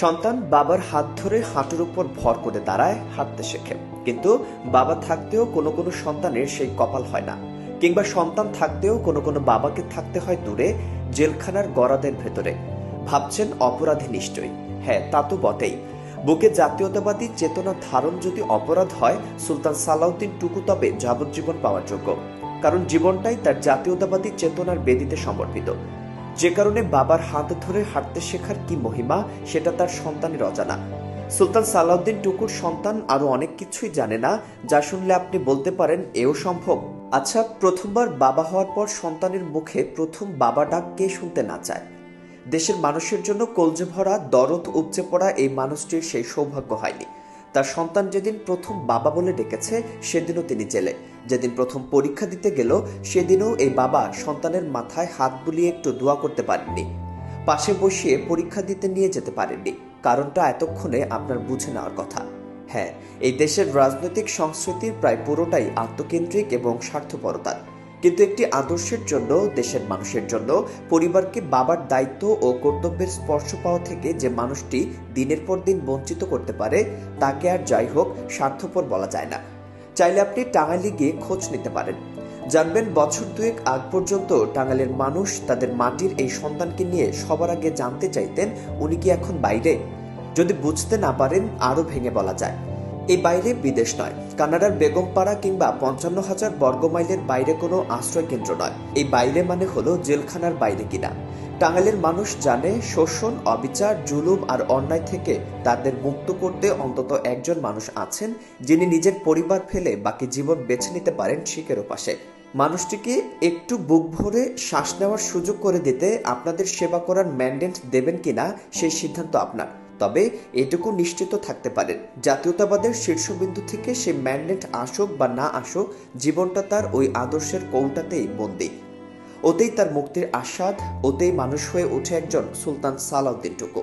সন্তান বাবার হাত ধরে হাঁটুর উপর ভর করে দাঁড়ায়, হাঁটতে শেখে। কিন্তু বাবা থাকতেও কোনো কোনো সন্তানের সেই কপাল হয় না, কিংবা সন্তান থাকতেও কোনো কোনো বাবাকে থাকতে হয় দূরে, জেলখানার গরাদের ভেতরে। ভাবছেন অপরাধী নিশ্চয়ই। হ্যাঁ, তা তো বটেই। বুকে জাতীয়তাবাদী চেতনা ধারণ যদি অপরাধ হয়, সুলতান সালাউদ্দিন টুকু তবে যাবজ্জীবন পাওয়ার যোগ্য। কারণ জীবনটাই তার জাতীয়তাবাদী চেতনার বেদিতে সমর্পিত। যে কারণে বাবার হাত ধরে হাঁটতে শেখার কি মহিমা, সেটা তার সন্তানের অজানা। সুলতান সালাউদ্দিন টুকুর সন্তান আরো অনেক কিছুই জানে না, যা শুনলে আপনি বলতে পারেন এও সম্ভব। আচ্ছা, প্রথমবার বাবা হওয়ার পর সন্তানের মুখে প্রথম বাবা ডাক কে শুনতে না চায়? দেশের মানুষের জন্য কলজে ভরা দরদ উপচে পড়া এই মানুষটির সেই সৌভাগ্য হয়নি। তার সন্তান যেদিন প্রথম বাবা বলে ডেকেছে, সেদিনও তিনি জেলে। যেদিন প্রথম পরীক্ষা দিতে গেল, সেদিনও এই বাবা সন্তানের মাথায় হাত বুলিয়ে একটু দোয়া করতে পারেননি, পাশে বসিয়ে পরীক্ষা দিতে নিয়ে যেতে পারেননি। কারণটা এতক্ষণে আপনার বুঝে নেওয়ার কথা। হ্যাঁ, এই দেশের রাজনৈতিক সংস্কৃতির প্রায় পুরোটাই আত্মকেন্দ্রিক এবং স্বার্থপরতার। কিন্তু একটি আদর্শের জন্য, দেশের মানুষের জন্য পরিবারকে বাবার দায়িত্ব ও কর্তব্যের স্পর্শ পাওয়া থেকে যে মানুষটি দিনের পর দিন বঞ্চিত করতে পারে, তাকে আর যাই হোক স্বার্থপর বলা যায় না। চাইলে আপনি টাঙ্গাইলে গিয়ে খোঁজ নিতে পারেন। জানবেন বছর দুয়েক আগ পর্যন্ত টাঙ্গাইলের মানুষ তাদের মাটির এই সন্তানকে নিয়ে সবার আগে জানতে চাইতেন উনি কি এখন বাইরে। যদি বুঝতে না পারেন, আরো ভেঙে বলা যায়, এই বাইরে বিদেশ নয়, কানাডার বেগমপাড়া কিংবা 55,000 বর্গমাইলের বাইরে কোনো আশ্রয় কেন্দ্র নয়। এই বাইরে মানে হলো জেলখানার বাইরে কিনা। টাঙ্গাইলের মানুষ জানে, শোষণ, অবিচার, জুলুম আর অন্যায় থেকে তাদের মুক্ত করতে অন্তত একজন মানুষ আছেন, যিনি নিজের পরিবার ফেলে বাকি জীবন বেছে নিতে পারেন শিখের পাশে। মানুষটিকে একটু বুক ভরে শ্বাস নেওয়ার সুযোগ করে দিতে আপনাদের সেবা করার ম্যান্ডেট দেবেন কিনা, সেই সিদ্ধান্ত আপনার। তবে এটুকু নিশ্চিত থাকতে পারেন, জাতীয়তাবাদের শীর্ষবিন্দু থেকে সে ম্যান্ডেট আসুক বা না আসুক, জীবনটা তার ওই আদর্শের কৌটাতেই বন্দী। ওতেই তার মুক্তির আস্বাদ, ওতেই মানুষ হয়ে ওঠে একজন সুলতান সালাউদ্দিন টুকু।